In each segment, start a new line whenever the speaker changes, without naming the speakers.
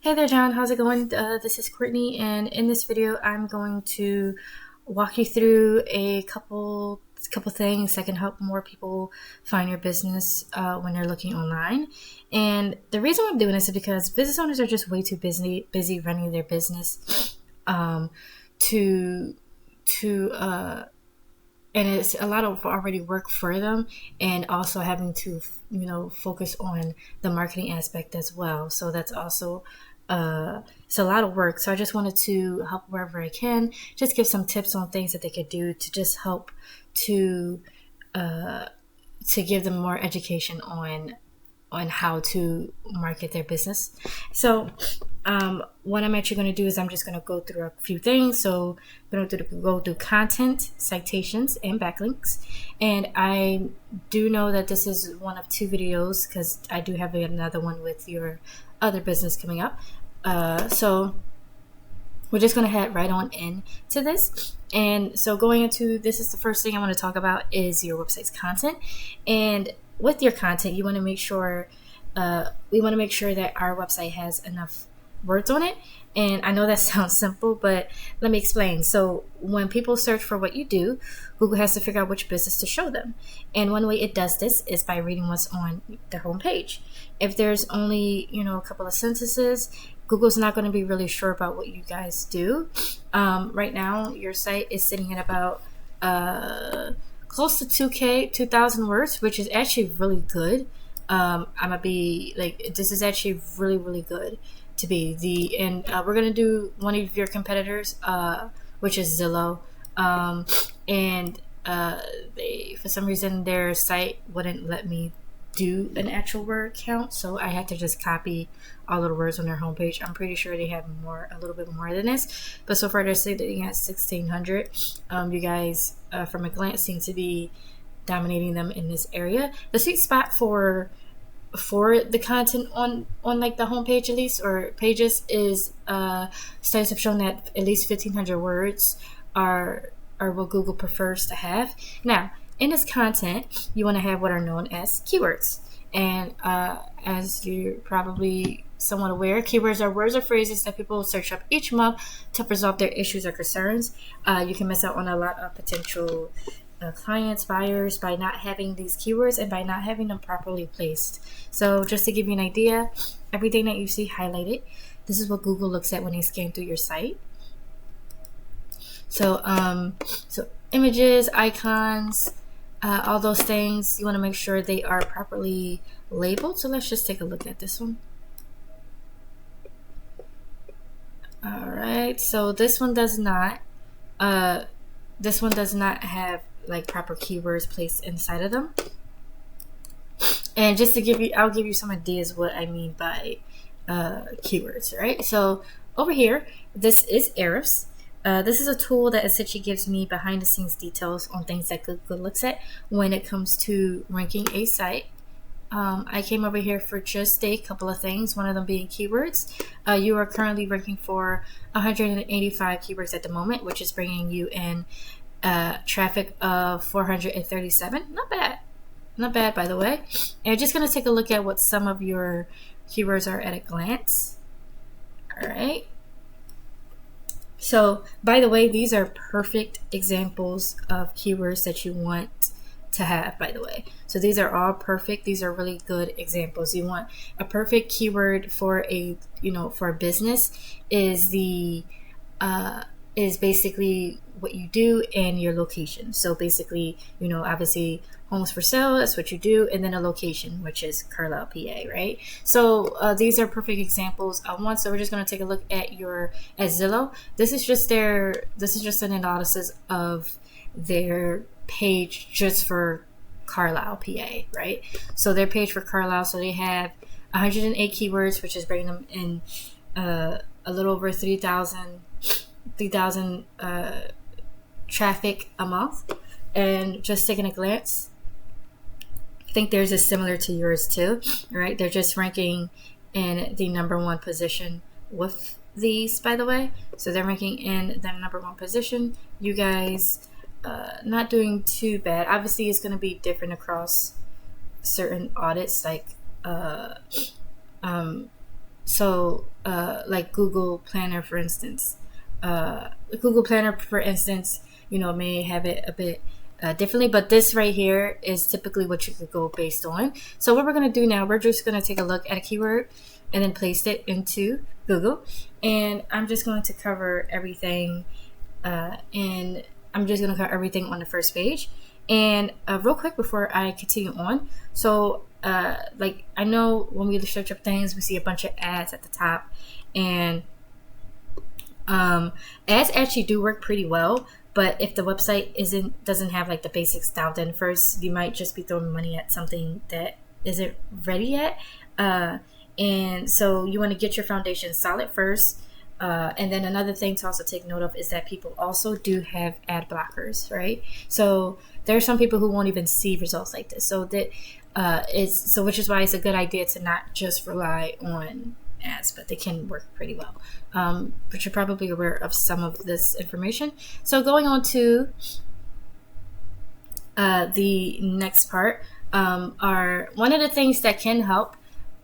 Hey there, John. How's it going? This is Courtney, and in this video, I'm going to walk you through a couple things that can help more people find your business when they're looking online. And the reason I'm doing this is because business owners are just way too busy running their business to and it's a lot of already work for them, and also having to focus on the marketing aspect as well. So that's also it's a lot of work. So I just wanted to help wherever I can, just give some tips on things that they could do to just help to give them more education on how to market their business. So what I'm actually going to do is I'm just going to go through a few things. So I'm going to go through content, citations, and backlinks. And I do know that this is one of two videos because I do have another one with your other business coming up. So we're just going to head right on into this. And so going into this, is the first thing I want to talk about is your website's content. And with your content, you want to make sure we want to make sure that our website has enough words on it. And I know that sounds simple, but let me explain. So when people search for what you do, Google has to figure out which business to show them. And one way it does this is by reading what's on their homepage. If there's only, a couple of sentences, Google's not going to be really sure about what you guys do. Right now, your site is sitting at about close to 2,000 words, which is actually really good. I'm gonna be like, this is actually really, really good to be and we're gonna do one of your competitors, which is Zillow, and they, for some reason, their site wouldn't let me do an actual word count, so I had to just copy all of the words on their homepage. I'm pretty sure they have a little bit more than this, but so far they're sitting at 1,600. You guys, from a glance, seem to be dominating them in this area. The sweet spot for the content on like the homepage, at least, or pages, is studies have shown that at least 1,500 words are what Google prefers to have. Now, in this content, you want to have what are known as keywords. And as you're probably somewhat aware, keywords are words or phrases that people search up each month to resolve their issues or concerns. You can miss out on a lot of potential clients, buyers, by not having these keywords and by not having them properly placed. So just to give you an idea, everything that you see highlighted, this is what Google looks at when they scan through your site. So images, icons, all those things, you want to make sure they are properly labeled. So let's just take a look at this one. All right, so this one does not have like proper keywords placed inside of them. And just to give you, I'll give you some ideas what I mean by keywords, right? So over here, this is Ahrefs. This is a tool that essentially gives me behind the scenes details on things that Google looks at when it comes to ranking a site. I came over here for just a couple of things, one of them being keywords. You are currently ranking for 185 keywords at the moment, which is bringing you in traffic of 437. Not bad, by the way. And I'm just going to take a look at what some of your keywords are at a glance. All right. So, by the way, these are perfect examples of keywords that you want to have, by the way. So these are all perfect. These are really good examples. You want a perfect keyword for a business is basically what you do and your location. So basically, obviously homes for sale, that's what you do, and then a location, which is Carlisle, PA, right? So these are perfect examples of one. So we're just going to take a look at Zillow. This is just an analysis of their page just for Carlisle, PA, right? So their page for Carlisle, so they have 108 keywords, which is bringing them in a little over 3,000 traffic a month. And just taking a glance, I think theirs is similar to yours too, right? They're just ranking in the number one position with these, by the way. So they're ranking in the number one position. You guys not doing too bad. Obviously, it's going to be different across certain audits, like like Google Planner, for instance. Google Planner, for instance, may have it a bit differently, but this right here is typically what you could go based on. So what we're going to do now, we're just going to take a look at a keyword and then paste it into Google. And I'm just going to cover everything, and I'm just going to cover everything on the first page. And real quick before I continue on, so like I know when we search up things, we see a bunch of ads at the top, and ads actually do work pretty well. But if the website doesn't have like the basics dialed in first, you might just be throwing money at something that isn't ready yet. And so you want to get your foundation solid first. And then another thing to also take note of is that people also do have ad blockers, right? So there are some people who won't even see results like this. So which is why it's a good idea to not just rely on ads, but they can work pretty well. But you're probably aware of some of this information. So going on to the next part, are one of the things that can help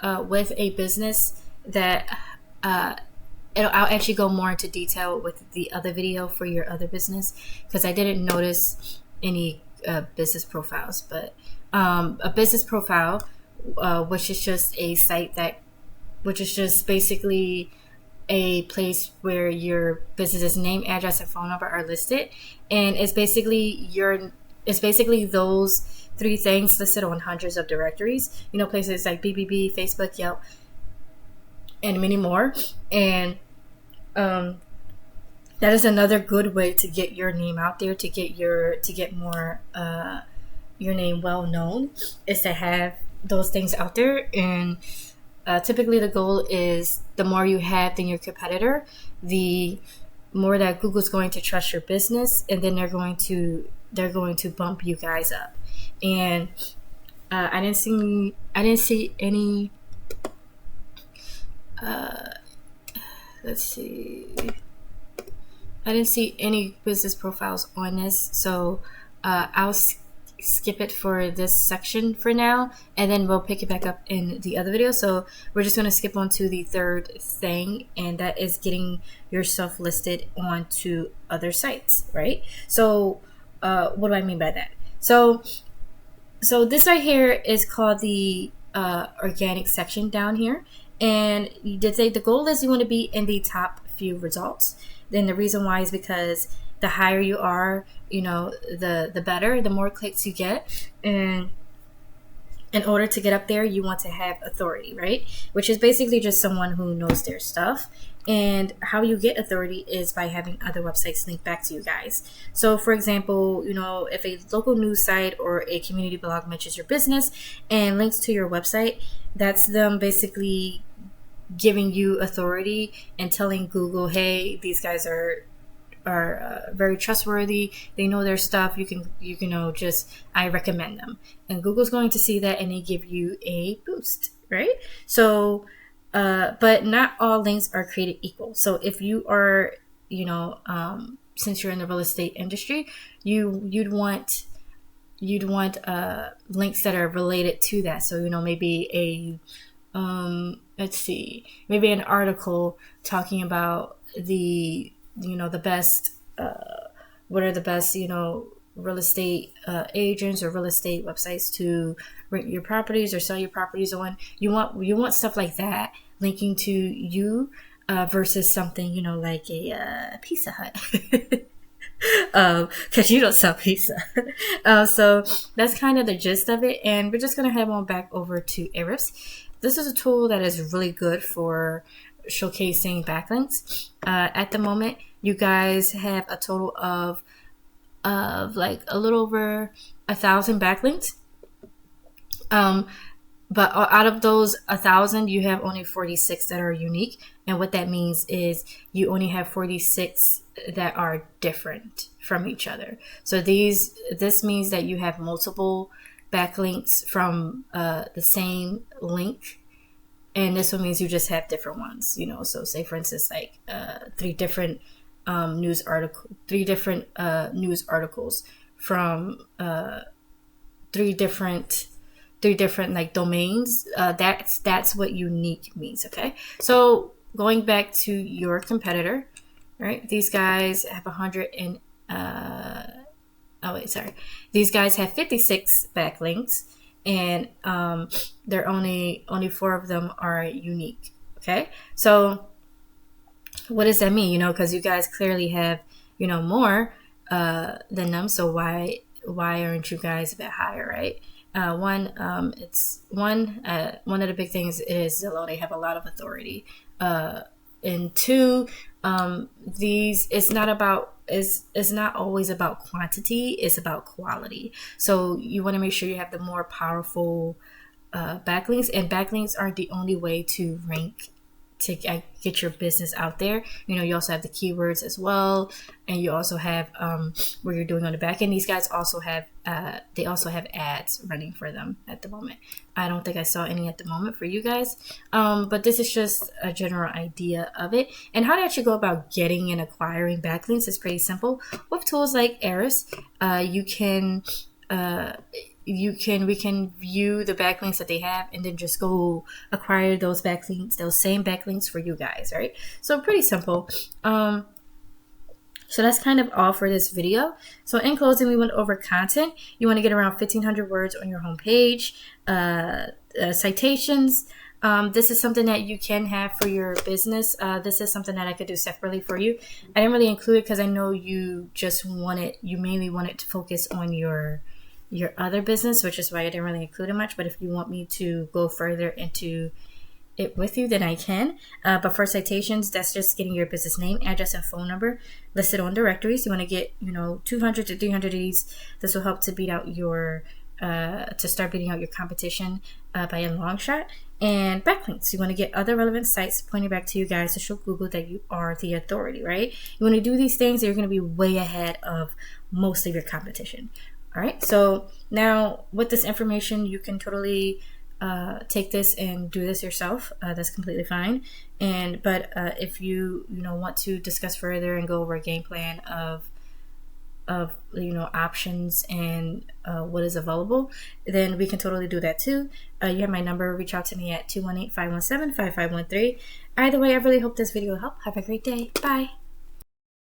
with a business that I'll actually go more into detail with the other video for your other business, because I didn't notice any business profiles. But a business profile, which is just a site which is just basically a place where your business's name, address, and phone number are listed, and it's basically those three things listed on hundreds of directories. Places like BBB, Facebook, Yelp, and many more. And that is another good way to get your name out there, to get more your name well known, is to have those things out there. And typically the goal is the more you have than your competitor, the more that Google's going to trust your business, and then they're going to bump you guys up. And I didn't see any let's see, I didn't see any business profiles on this, so I'll skip it for this section for now, and then we'll pick it back up in the other video. So we're just going to skip on to the third thing, and that is getting yourself listed onto other sites, right? So what do I mean by that? So this right here is called the organic section down here, and you did say the goal is you want to be in the top few results. Then the reason why is because the higher you are, the better, the more clicks you get. And in order to get up there, you want to have authority, right? Which is basically just someone who knows their stuff. And how you get authority is by having other websites link back to you guys. So for example, if a local news site or a community blog mentions your business and links to your website, that's them basically giving you authority and telling Google, hey, these guys are very trustworthy, they know their stuff, you can I recommend them. And Google's going to see that, and they give you a boost, right? So but not all links are created equal. So if you are since you're in the real estate industry, you'd want links that are related to that. So maybe maybe an article talking about the best, what are the best, real estate agents or real estate websites to rent your properties or sell your properties on. You want stuff like that linking to you versus something, like a Pizza Hut. Because you don't sell pizza. So that's kind of the gist of it. And we're just going to head on back over to Ahrefs. This is a tool that is really good for showcasing backlinks. At the moment, you guys have a total of like a little over 1,000 backlinks. But out of those 1,000, you have only 46 that are unique. And what that means is you only have 46 that are different from each other. So this means that you have multiple backlinks from the same link. And this one means you just have different ones, So say for instance, like three different news articles from three different three different like domains. That's what unique means. Okay, so going back to your competitor, right? These guys have 100 and these guys have 56 backlinks, and they're only 4 of them are unique. Okay, so what does that mean? Because you guys clearly have more than them, so why aren't you guys a bit higher, right? One of the big things is Zillow. They have a lot of authority, and two, it's not always about quantity, it's about quality. So you want to make sure you have the more powerful backlinks, and backlinks aren't the only way to rank to get your business out there. You also have the keywords as well, and you also have what you're doing on the back end. These guys also have ads running for them at the moment. I don't think I saw any at the moment for you guys, but this is just a general idea of it. And how to actually go about getting and acquiring backlinks is pretty simple. With tools like Eris, we can view the backlinks that they have, and then just go acquire those same backlinks for you guys, right? So pretty simple. So that's kind of all for this video. So in closing, we went over content. You want to get around 1,500 words on your homepage. Citations. This is something that you can have for your business. This is something that I could do separately for you. I didn't really include it because I know you mainly wanted to focus on your other business, which is why I didn't really include it much. But if you want me to go further into it with you, then I can. But for citations, that's just getting your business name, address, and phone number listed on directories. You want to get 200 to 300 of these. This will help to start beating out your competition by a long shot. And backlinks, you want to get other relevant sites pointing back to you guys to show Google that you are the authority, right? You want to do these things, you're going to be way ahead of most of your competition. All right, so now with this information, you can totally take this and do this yourself. That's completely fine. But if you want to discuss further and go over a game plan of options and what is available, then we can totally do that too. You have my number. Reach out to me at 218-517-5513. Either way, I really hope this video helped. Have a great day. Bye.